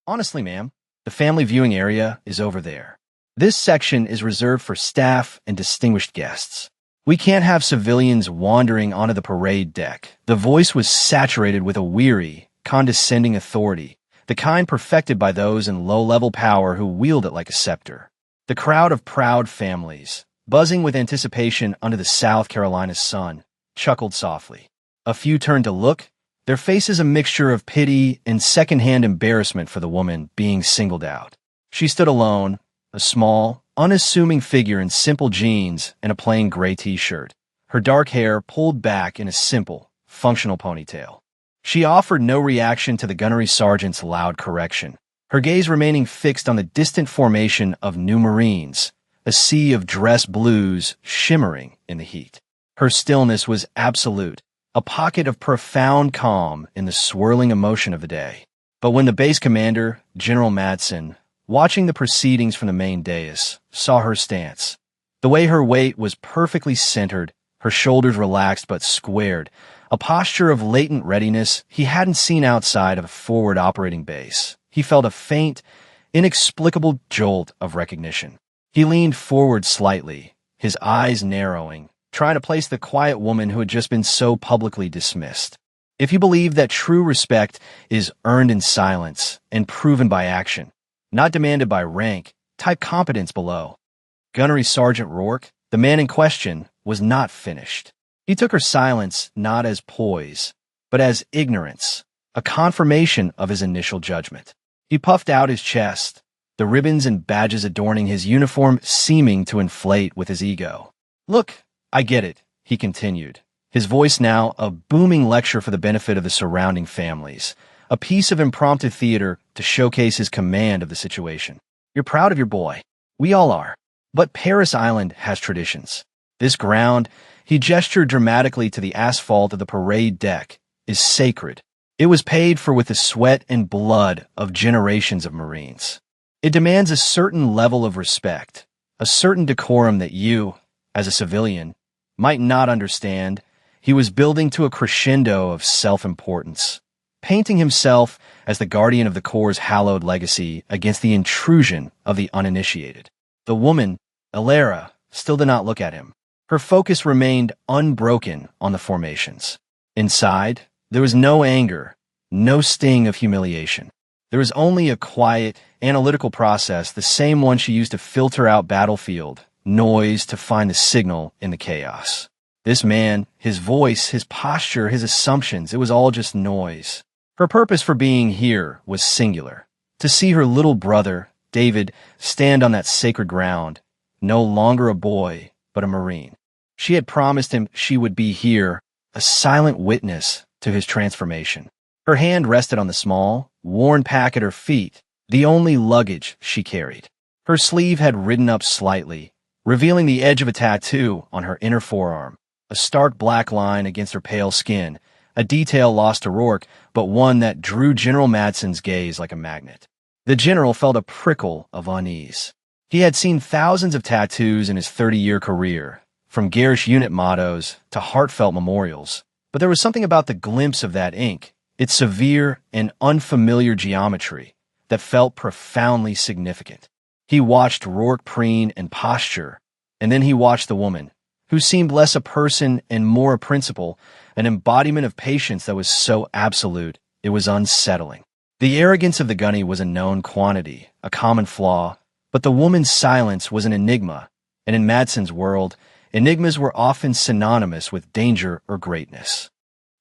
Honestly, ma'am, the family viewing area is over there. This section is reserved for staff and distinguished guests. We can't have civilians wandering onto the parade deck. The voice was saturated with a weary, condescending authority, the kind perfected by those in low-level power who wield it like a scepter. The crowd of proud families, buzzing with anticipation under the South Carolina sun, chuckled softly. A few turned to look, their faces a mixture of pity and second-hand embarrassment for the woman being singled out. She stood alone, a small, unassuming figure in simple jeans and a plain gray t-shirt, her dark hair pulled back in a simple, functional ponytail. She offered no reaction to the gunnery sergeant's loud correction, her gaze remaining fixed on the distant formation of new Marines, a sea of dress blues shimmering in the heat. Her stillness was absolute, a pocket of profound calm in the swirling emotion of the day. But when the base commander, General Madsen, watching the proceedings from the main dais, saw her stance, the way her weight was perfectly centered, her shoulders relaxed but squared, a posture of latent readiness he hadn't seen outside of a forward operating base, he felt a faint, inexplicable jolt of recognition. He leaned forward slightly, his eyes narrowing, trying to place the quiet woman who had just been so publicly dismissed. If you believe that true respect is earned in silence and proven by action, not demanded by rank, type competence below. Gunnery Sergeant Rourke, the man in question, was not finished. He took her silence not as poise, but as ignorance, a confirmation of his initial judgment. He puffed out his chest, the ribbons and badges adorning his uniform seeming to inflate with his ego. "Look, I get it," he continued, his voice now a booming lecture for the benefit of the surrounding families, a piece of impromptu theater to showcase his command of the situation. "You're proud of your boy. We all are. But Paris Island has traditions. This ground," he gestured dramatically to the asphalt of the parade deck, "is sacred. It was paid for with the sweat and blood of generations of Marines. It demands a certain level of respect, a certain decorum that you, as a civilian, might not understand." He was building to a crescendo of self-importance, painting himself as the guardian of the Corps' hallowed legacy against the intrusion of the uninitiated. The woman, Elara, still did not look at him. Her focus remained unbroken on the formations. Inside, there was no anger, no sting of humiliation. There was only a quiet, analytical process, the same one she used to filter out battlefield noise to find the signal in the chaos. This man, his voice, his posture, his assumptions, it was all just noise. Her purpose for being here was singular: to see her little brother, David, stand on that sacred ground, no longer a boy, but a Marine. She had promised him she would be here, a silent witness to his transformation. Her hand rested on the small, worn pack at her feet, the only luggage she carried. Her sleeve had ridden up slightly, revealing the edge of a tattoo on her inner forearm, a stark black line against her pale skin, a detail lost to Rourke, but one that drew General Madsen's gaze like a magnet. The general felt a prickle of unease. He had seen thousands of tattoos in his 30-year career, from garish unit mottos to heartfelt memorials, but there was something about the glimpse of that ink, its severe and unfamiliar geometry, that felt profoundly significant. He watched Rourke preen and posture, and then he watched the woman, who seemed less a person and more a principle, an embodiment of patience that was so absolute, it was unsettling. The arrogance of the gunny was a known quantity, a common flaw, but the woman's silence was an enigma, and in Madsen's world, enigmas were often synonymous with danger or greatness.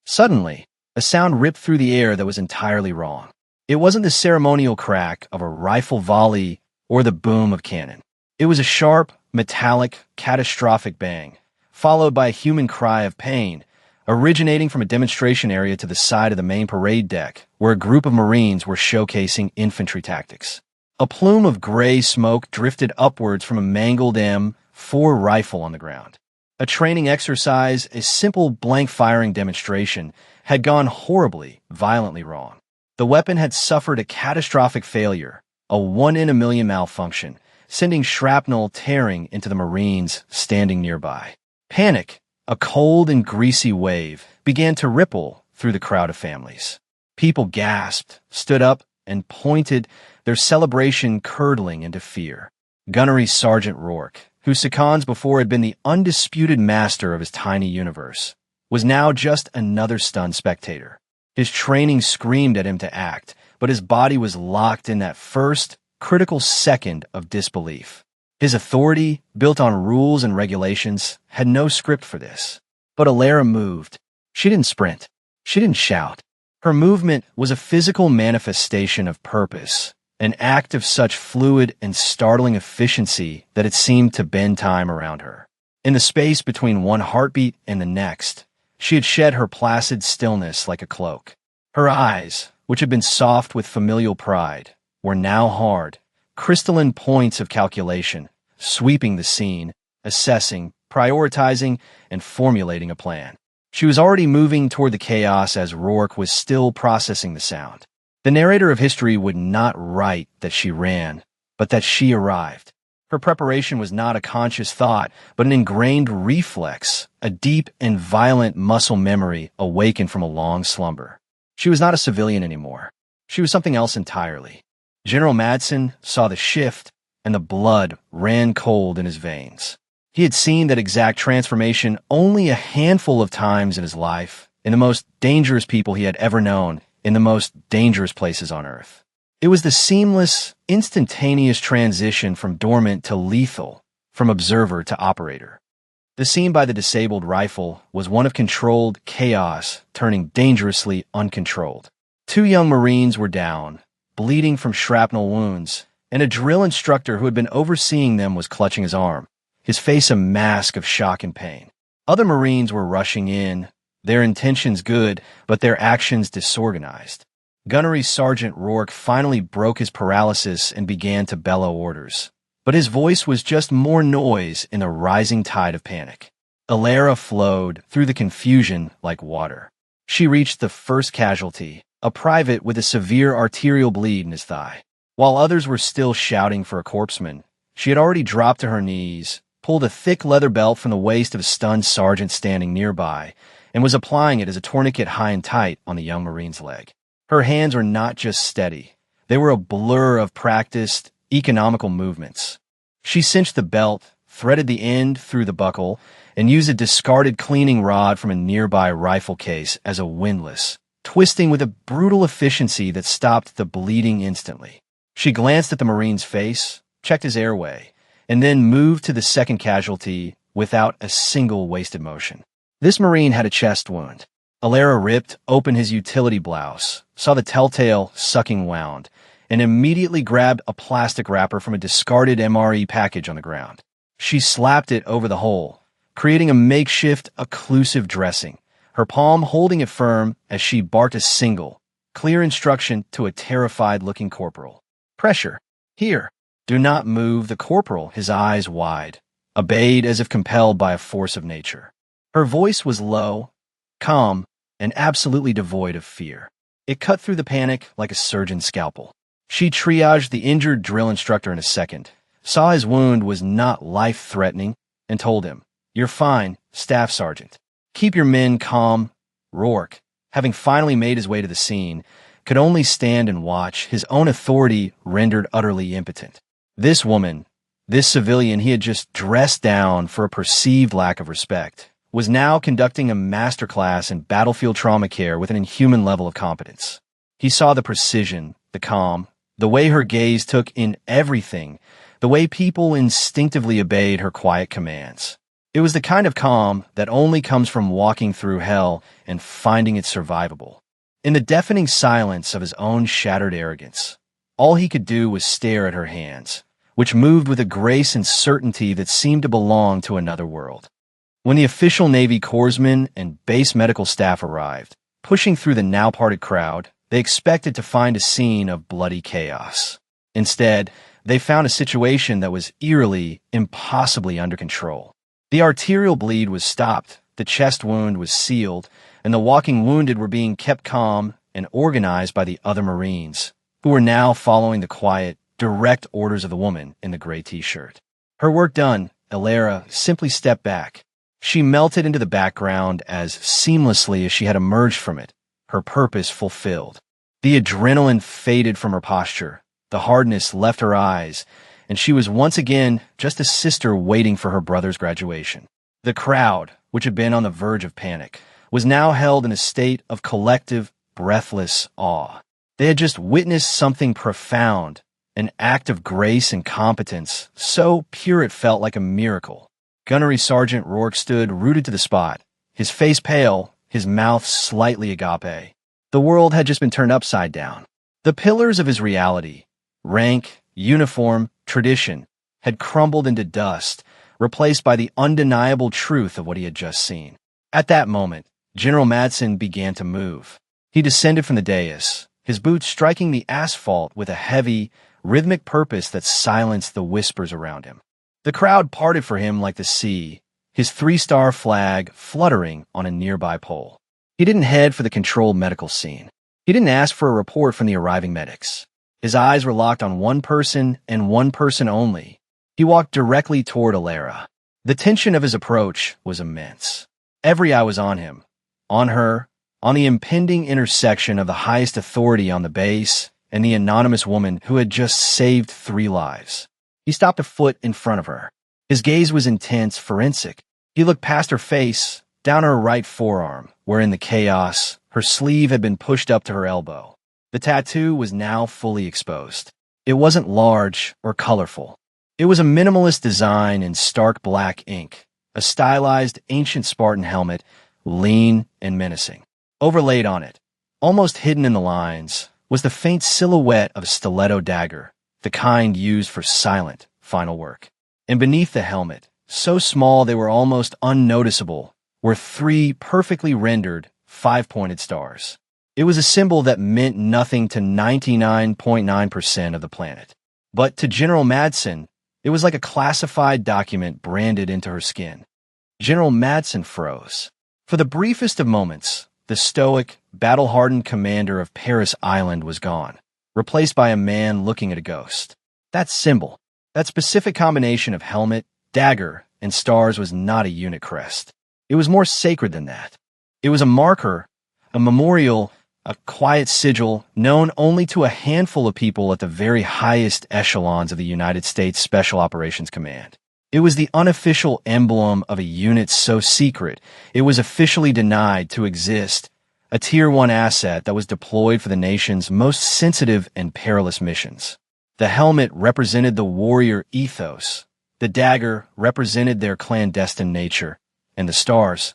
Suddenly, a sound ripped through the air that was entirely wrong. It wasn't the ceremonial crack of a rifle volley or the boom of cannon. It was a sharp, metallic, catastrophic bang, followed by a human cry of pain, originating from a demonstration area to the side of the main parade deck, where a group of Marines were showcasing infantry tactics. A plume of gray smoke drifted upwards from a mangled M4 rifle on the ground. A training exercise, a simple blank-firing demonstration, had gone horribly, violently wrong. The weapon had suffered a catastrophic failure, a one-in-a-million malfunction, sending shrapnel tearing into the Marines standing nearby. Panic, a cold and greasy wave, began to ripple through the crowd of families. People gasped, stood up, and pointed, their celebration curdling into fear. Gunnery Sergeant Rourke, who seconds before had been the undisputed master of his tiny universe, was now just another stunned spectator. His training screamed at him to act, but his body was locked in that first, critical second of disbelief. His authority, built on rules and regulations, had no script for this. But Alara moved. She didn't sprint. She didn't shout. Her movement was a physical manifestation of purpose, an act of such fluid and startling efficiency that it seemed to bend time around her. In the space between one heartbeat and the next, she had shed her placid stillness like a cloak. Her eyes, which had been soft with familial pride, were now hard, crystalline points of calculation, sweeping the scene, assessing, prioritizing, and formulating a plan. She was already moving toward the chaos as Rourke was still processing the sound. The narrator of history would not write that she ran, but that she arrived. Her preparation was not a conscious thought, but an ingrained reflex, a deep and violent muscle memory awakened from a long slumber. She was not a civilian anymore. She was something else entirely. General Madsen saw the shift, and the blood ran cold in his veins. He had seen that exact transformation only a handful of times in his life, in the most dangerous people he had ever known, in the most dangerous places on Earth. It was the seamless, instantaneous transition from dormant to lethal, from observer to operator. The scene by the disabled rifle was one of controlled chaos turning dangerously uncontrolled. 2 young Marines were down, bleeding from shrapnel wounds, and a drill instructor who had been overseeing them was clutching his arm, his face a mask of shock and pain. Other Marines were rushing in, their intentions good, but their actions disorganized. Gunnery Sergeant Rourke finally broke his paralysis and began to bellow orders. But his voice was just more noise in the rising tide of panic. Alara flowed through the confusion like water. She reached the first casualty, a private with a severe arterial bleed in his thigh. While others were still shouting for a corpsman, she had already dropped to her knees, pulled a thick leather belt from the waist of a stunned sergeant standing nearby, and was applying it as a tourniquet high and tight on the young Marine's leg. Her hands were not just steady. They were a blur of practiced, economical movements. She cinched the belt, threaded the end through the buckle, and used a discarded cleaning rod from a nearby rifle case as a windlass, twisting with a brutal efficiency that stopped the bleeding instantly. She glanced at the Marine's face, checked his airway, and then moved to the second casualty without a single wasted motion. This Marine had a chest wound. Alara ripped open his utility blouse, saw the telltale sucking wound, and immediately grabbed a plastic wrapper from a discarded MRE package on the ground. She slapped it over the hole, creating a makeshift occlusive dressing, her palm holding it firm as she barked a single, clear instruction to a terrified-looking corporal. Pressure. Here. Do not move the corporal, his eyes wide, obeyed as if compelled by a force of nature. Her voice was low, calm, and absolutely devoid of fear. It cut through the panic like a surgeon's scalpel. She triaged the injured drill instructor in a second, saw his wound was not life-threatening, and told him, "You're fine, Staff Sergeant. Keep your men calm." Rourke, having finally made his way to the scene, could only stand and watch, his own authority rendered utterly impotent. This woman, this civilian he had just dressed down for a perceived lack of respect, was now conducting a masterclass in battlefield trauma care with an inhuman level of competence. He saw the precision, the calm, the way her gaze took in everything, the way people instinctively obeyed her quiet commands. It was the kind of calm that only comes from walking through hell and finding it survivable. In the deafening silence of his own shattered arrogance, all he could do was stare at her hands, which moved with a grace and certainty that seemed to belong to another world. When the official Navy corpsmen and base medical staff arrived, pushing through the now-parted crowd, they expected to find a scene of bloody chaos. Instead, they found a situation that was eerily, impossibly under control. The arterial bleed was stopped, the chest wound was sealed, and the walking wounded were being kept calm and organized by the other Marines, who were now following the quiet, direct orders of the woman in the gray t-shirt. Her work done, Alara simply stepped back. She melted into the background as seamlessly as she had emerged from it, her purpose fulfilled. The adrenaline faded from her posture, the hardness left her eyes, and she was once again just a sister waiting for her brother's graduation. The crowd, which had been on the verge of panic, was now held in a state of collective, breathless awe. They had just witnessed something profound, an act of grace and competence, so pure it felt like a miracle. Gunnery Sergeant Rourke stood rooted to the spot, his face pale, his mouth slightly agape. The world had just been turned upside down. The pillars of his reality, rank, uniform, tradition, had crumbled into dust, replaced by the undeniable truth of what he had just seen. At that moment, General Madsen began to move. He descended from the dais, his boots striking the asphalt with a heavy, rhythmic purpose that silenced the whispers around him. The crowd parted for him like the sea, his 3-star flag fluttering on a nearby pole. He didn't head for the controlled medical scene. He didn't ask for a report from the arriving medics. His eyes were locked on one person and one person only. He walked directly toward Alara. The tension of his approach was immense. Every eye was on him, on her, on the impending intersection of the highest authority on the base and the anonymous woman who had just saved 3 lives. He stopped a foot in front of her. His gaze was intense, forensic. He looked past her face, down her right forearm, where in the chaos, her sleeve had been pushed up to her elbow. The tattoo was now fully exposed. It wasn't large or colorful. It was a minimalist design in stark black ink, a stylized ancient Spartan helmet, lean and menacing. Overlaid on it, almost hidden in the lines, was the faint silhouette of a stiletto dagger, the kind used for silent, final work. And beneath the helmet, so small they were almost unnoticeable, were 3 perfectly rendered, 5-pointed stars. It was a symbol that meant nothing to 99.9% of the planet. But to General Madsen, it was like a classified document branded into her skin. General Madsen froze. For the briefest of moments, the stoic, battle-hardened commander of Paris Island was gone, replaced by a man looking at a ghost. That symbol, that specific combination of helmet, dagger, and stars was not a unit crest. It was more sacred than that. It was a marker, a memorial, a quiet sigil known only to a handful of people at the very highest echelons of the United States Special Operations Command. It was the unofficial emblem of a unit so secret it was officially denied to exist, a Tier 1 asset that was deployed for the nation's most sensitive and perilous missions. The helmet represented the warrior ethos, the dagger represented their clandestine nature, and the stars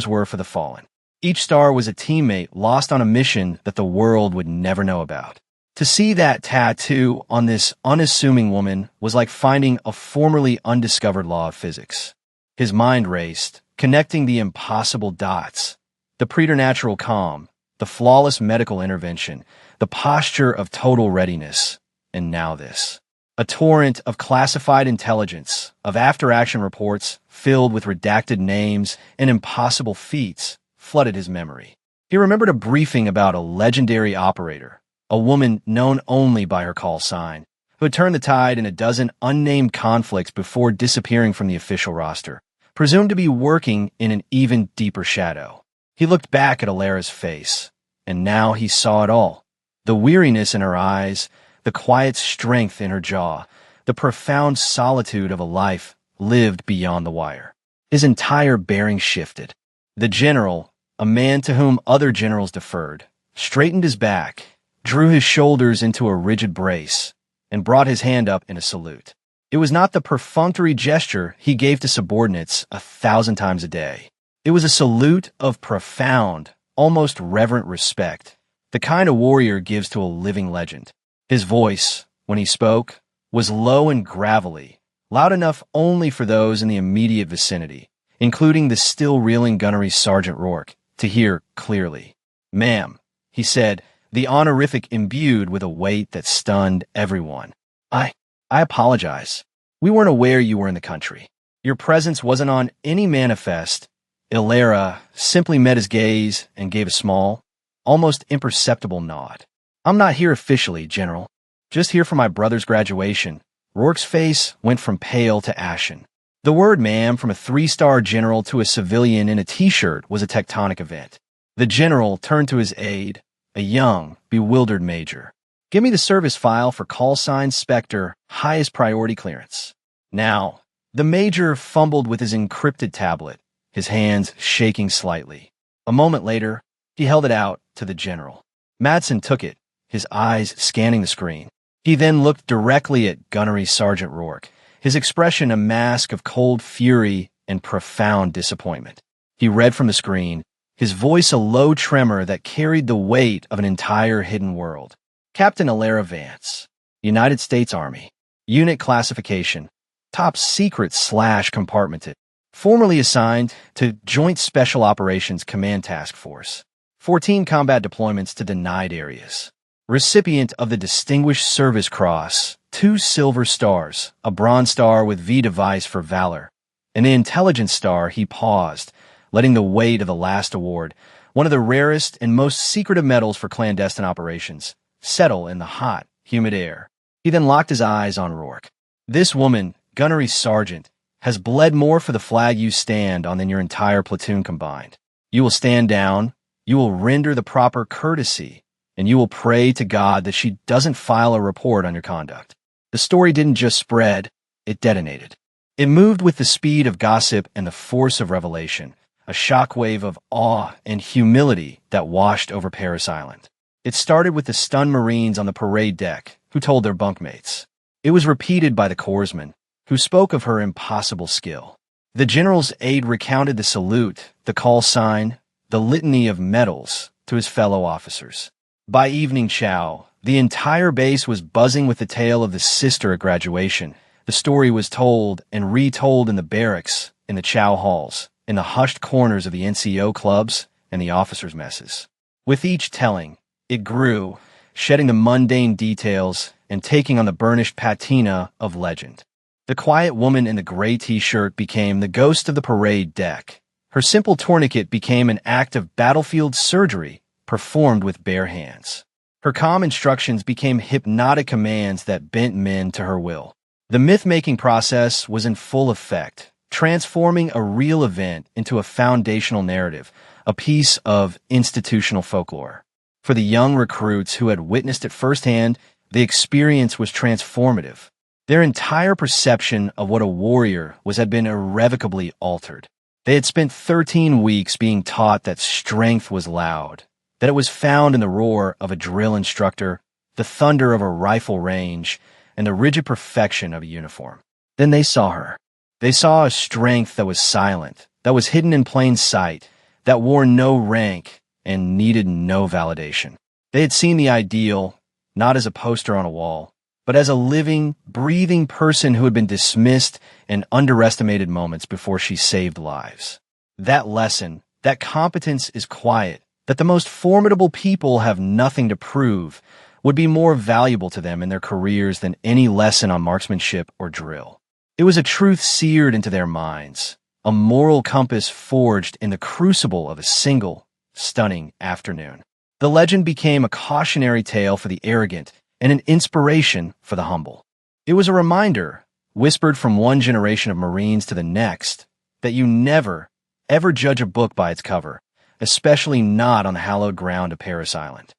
were for the fallen. Each star was a teammate lost on a mission that the world would never know about. To see that tattoo on this unassuming woman was like finding a formerly undiscovered law of physics. His mind raced, connecting the impossible dots. The preternatural calm, the flawless medical intervention, the posture of total readiness, and now this. A torrent of classified intelligence, of after-action reports filled with redacted names and impossible feats, flooded his memory. He remembered a briefing about a legendary operator, a woman known only by her call sign, who had turned the tide in a dozen unnamed conflicts before disappearing from the official roster, presumed to be working in an even deeper shadow. He looked back at Alara's face, and now he saw it all. The weariness in her eyes, the quiet strength in her jaw, the profound solitude of a life lived beyond the wire. His entire bearing shifted. The general, a man to whom other generals deferred, straightened his back, drew his shoulders into a rigid brace, and brought his hand up in a salute. It was not the perfunctory gesture he gave to subordinates 1,000 times a day. It was a salute of profound, almost reverent respect, the kind a warrior gives to a living legend. His voice, when he spoke, was low and gravelly, loud enough only for those in the immediate vicinity, including the still reeling gunnery Sergeant Rourke, to hear clearly. "Ma'am," he said, the honorific imbued with a weight that stunned everyone. I apologize. We weren't aware you were in the country. Your presence wasn't on any manifest." Alara simply met his gaze and gave a small, almost imperceptible nod. "I'm not here officially, General. Just here for my brother's graduation." Rourke's face went from pale to ashen. The word ma'am from a 3-star general to a civilian in a t-shirt was a tectonic event. The general turned to his aide, a young, bewildered major. Give me the service file for call sign Spectre, highest priority clearance. Now, the major fumbled with his encrypted tablet, his hands shaking slightly. A moment later, he held it out to the general. Madsen took it, his eyes scanning the screen. He then looked directly at Gunnery Sergeant Rourke, his expression a mask of cold fury and profound disappointment. He read from the screen, his voice a low tremor that carried the weight of an entire hidden world. Captain Alara Vance, United States Army. Unit classification, top secret / compartmented. Formerly assigned to Joint Special Operations Command Task Force. 14 combat deployments to denied areas. Recipient of the Distinguished Service Cross, 2 Silver Stars, a Bronze Star with V device for valor. An Intelligence Star. He paused, letting the weight of the last award, one of the rarest and most secretive medals for clandestine operations, settle in the hot, humid air. He then locked his eyes on Rourke. This woman, Gunnery Sergeant, has bled more for the flag you stand on than your entire platoon combined. You will stand down, you will render the proper courtesy, and you will pray to God that she doesn't file a report on your conduct. The story didn't just spread, it detonated. It moved with the speed of gossip and the force of revelation, a shockwave of awe and humility that washed over Paris Island. It started with the stunned Marines on the parade deck, who told their bunkmates. It was repeated by the corpsman, who spoke of her impossible skill. The general's aide recounted the salute, the call sign, the litany of medals to his fellow officers. By evening chow, the entire base was buzzing with the tale of the sister at graduation. The story was told and retold in the barracks, in the chow halls, in the hushed corners of the NCO clubs and the officers' messes. With each telling, it grew, shedding the mundane details and taking on the burnished patina of legend. The quiet woman in the gray t-shirt became the ghost of the parade deck. Her simple tourniquet became an act of battlefield surgery performed with bare hands. Her calm instructions became hypnotic commands that bent men to her will. The myth-making process was in full effect, transforming a real event into a foundational narrative, a piece of institutional folklore. For the young recruits who had witnessed it firsthand, the experience was transformative. Their entire perception of what a warrior was had been irrevocably altered. They had spent 13 weeks being taught that strength was loud, that it was found in the roar of a drill instructor, the thunder of a rifle range, and the rigid perfection of a uniform. Then they saw her. They saw a strength that was silent, that was hidden in plain sight, that wore no rank and needed no validation. They had seen the ideal, not as a poster on a wall, but as a living, breathing person who had been dismissed in underestimated moments before she saved lives. That lesson, that competence is quiet, that the most formidable people have nothing to prove, would be more valuable to them in their careers than any lesson on marksmanship or drill. It was a truth seared into their minds, a moral compass forged in the crucible of a single, stunning afternoon. The legend became a cautionary tale for the arrogant and an inspiration for the humble. It was a reminder, whispered from one generation of Marines to the next, that you never, ever judge a book by its cover, especially not on the hallowed ground of Paris Island.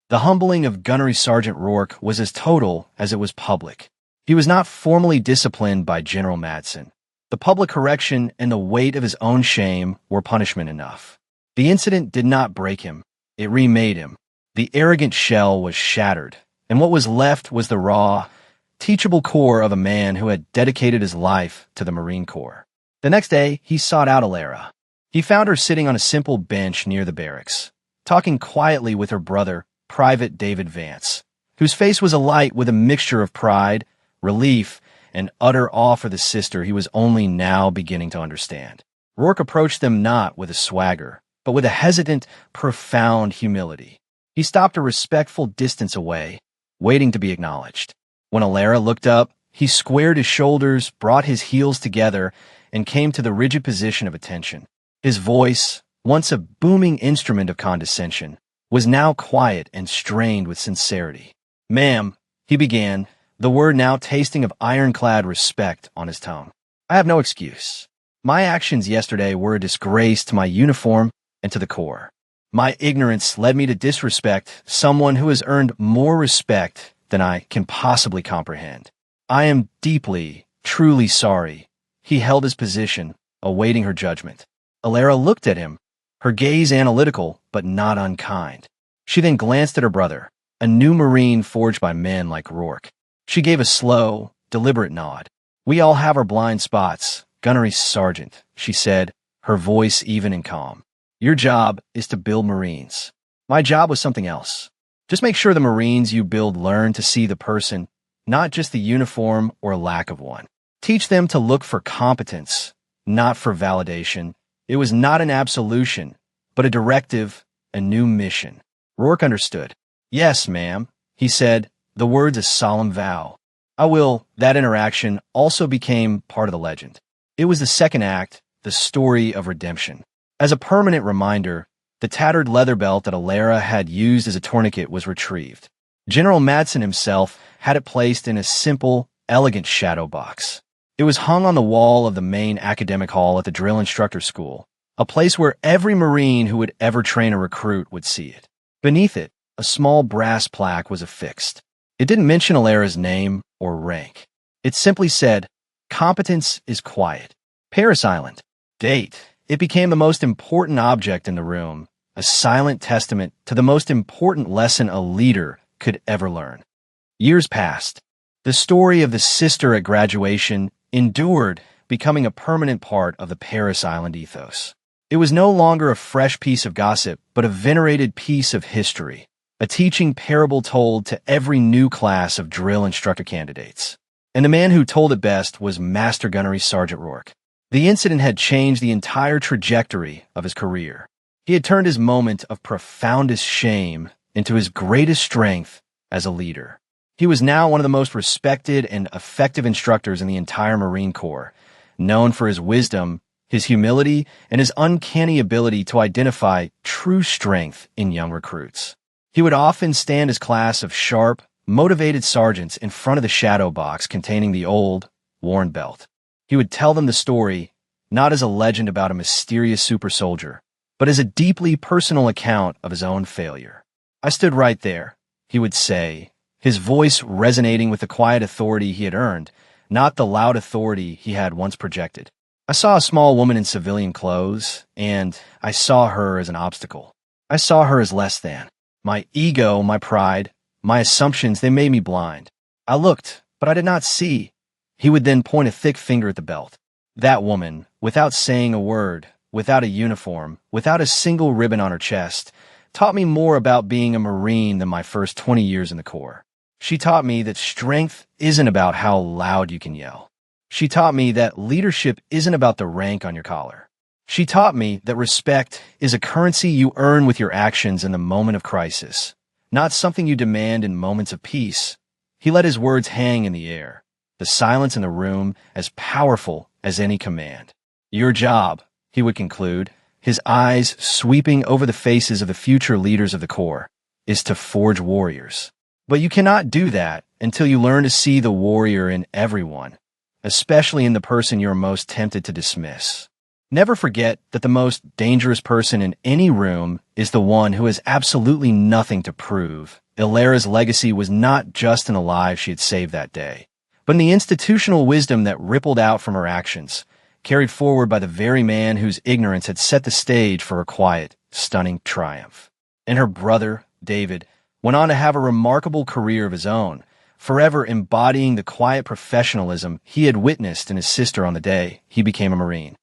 The humbling of Gunnery Sergeant Rourke was as total as it was public. He was not formally disciplined by General Madsen. The public correction and the weight of his own shame were punishment enough. The incident did not break him. It remade him. The arrogant shell was shattered, and what was left was the raw, teachable core of a man who had dedicated his life to the Marine Corps. The next day, he sought out Alara. He found her sitting on a simple bench near the barracks, talking quietly with her brother, Private David Vance, whose face was alight with a mixture of pride, relief, and utter awe for the sister he was only now beginning to understand. Rourke approached them not with a swagger, but with a hesitant, profound humility. He stopped a respectful distance away, waiting to be acknowledged. When Alara looked up, he squared his shoulders, brought his heels together, and came to the rigid position of attention. His voice, once a booming instrument of condescension, was now quiet and strained with sincerity. "Ma'am," he began, the word now tasting of ironclad respect on his tongue. "I have no excuse. My actions yesterday were a disgrace to my uniform and to the Corps. My ignorance led me to disrespect someone who has earned more respect than I can possibly comprehend. I am deeply, truly sorry. He held his position, awaiting her judgment. Alara looked at him, her gaze analytical but not unkind. She then glanced at her brother, a new Marine forged by men like Rourke. She gave a slow, deliberate nod. "We all have our blind spots, Gunnery Sergeant," she said, her voice even and calm. "Your job is to build Marines. My job was something else. Just make sure the Marines you build learn to see the person, not just the uniform or lack of one. Teach them to look for competence, not for validation." It was not an absolution, but a directive, a new mission. Rourke understood. "Yes, ma'am," he said, the words a solemn vow. "I will." That interaction also became part of the legend. It was the second act, the story of redemption. As a permanent reminder, the tattered leather belt that Alara had used as a tourniquet was retrieved. General Madsen himself had it placed in a simple, elegant shadow box. It was hung on the wall of the main academic hall at the drill instructor school, a place where every Marine who would ever train a recruit would see it. Beneath it, a small brass plaque was affixed. It didn't mention Alara's name or rank. It simply said, "Competence is quiet. Paris Island." Date. It became the most important object in the room, a silent testament to the most important lesson a leader could ever learn. Years passed. The story of the sister at graduation endured, becoming a permanent part of the Paris Island ethos. It was no longer a fresh piece of gossip, but a venerated piece of history, a teaching parable told to every new class of drill instructor candidates. And the man who told it best was Master Gunnery Sergeant Rourke. The incident had changed the entire trajectory of his career. He had turned his moment of profoundest shame into his greatest strength as a leader. He was now one of the most respected and effective instructors in the entire Marine Corps, known for his wisdom, his humility, and his uncanny ability to identify true strength in young recruits. He would often stand his class of sharp, motivated sergeants in front of the shadow box containing the old, worn belt. He would tell them the story, not as a legend about a mysterious super soldier, but as a deeply personal account of his own failure. "I stood right there," he would say, his voice resonating with the quiet authority he had earned, not the loud authority he had once projected. "I saw a small woman in civilian clothes, and I saw her as an obstacle. I saw her as less than. My ego, my pride, my assumptions, they made me blind. I looked, but I did not see." He would then point a thick finger at the belt. That woman, without saying a word, without a uniform, without a single ribbon on her chest, taught me more about being a Marine than my first 20 years in the Corps. She taught me that strength isn't about how loud you can yell. She taught me that leadership isn't about the rank on your collar. She taught me that respect is a currency you earn with your actions in the moment of crisis, not something you demand in moments of peace. He let his words hang in the air, the silence in the room as powerful as any command. "Your job," he would conclude, his eyes sweeping over the faces of the future leaders of the Corps, "is to forge warriors. But you cannot do that until you learn to see the warrior in everyone, especially in the person you're most tempted to dismiss. Never forget that the most dangerous person in any room is the one who has absolutely nothing to prove." Alara's legacy was not just in the lives she had saved that day, but in the institutional wisdom that rippled out from her actions, carried forward by the very man whose ignorance had set the stage for her quiet, stunning triumph. And her brother, David, went on to have a remarkable career of his own, forever embodying the quiet professionalism he had witnessed in his sister on the day he became a Marine.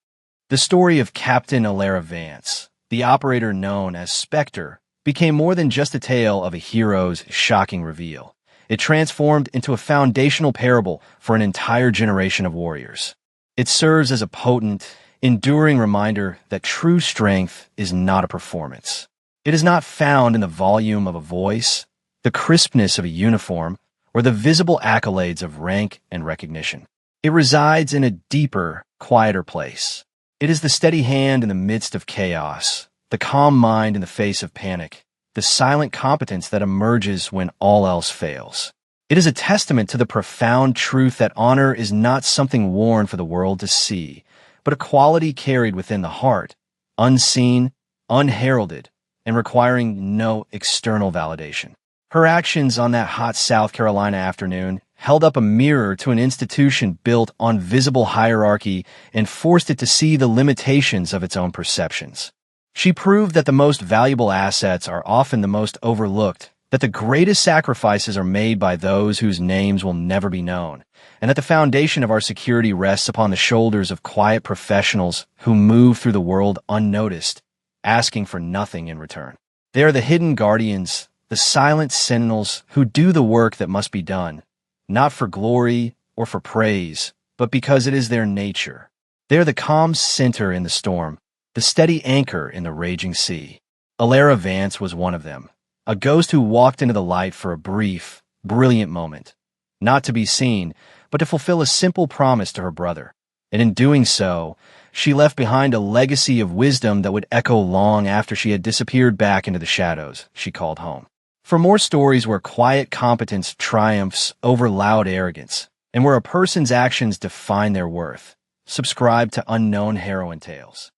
The story of Captain Alara Vance, the operator known as Spectre, became more than just a tale of a hero's shocking reveal. It transformed into a foundational parable for an entire generation of warriors. It serves as a potent, enduring reminder that true strength is not a performance. It is not found in the volume of a voice, the crispness of a uniform, or the visible accolades of rank and recognition. It resides in a deeper, quieter place. It is the steady hand in the midst of chaos, the calm mind in the face of panic, the silent competence that emerges when all else fails. It is a testament to the profound truth that honor is not something worn for the world to see, but a quality carried within the heart, unseen, unheralded, and requiring no external validation. Her actions on that hot South Carolina afternoon held up a mirror to an institution built on visible hierarchy and forced it to see the limitations of its own perceptions. She proved that the most valuable assets are often the most overlooked, that the greatest sacrifices are made by those whose names will never be known, and that the foundation of our security rests upon the shoulders of quiet professionals who move through the world unnoticed, asking for nothing in return. They are the hidden guardians, the silent sentinels who do the work that must be done, not for glory or for praise, but because it is their nature. They are the calm center in the storm, the steady anchor in the raging sea. Alara Vance was one of them, a ghost who walked into the light for a brief, brilliant moment, not to be seen, but to fulfill a simple promise to her brother. And in doing so, she left behind a legacy of wisdom that would echo long after she had disappeared back into the shadows she called home. For more stories where quiet competence triumphs over loud arrogance, and where a person's actions define their worth, subscribe to Unknown Heroine Tales.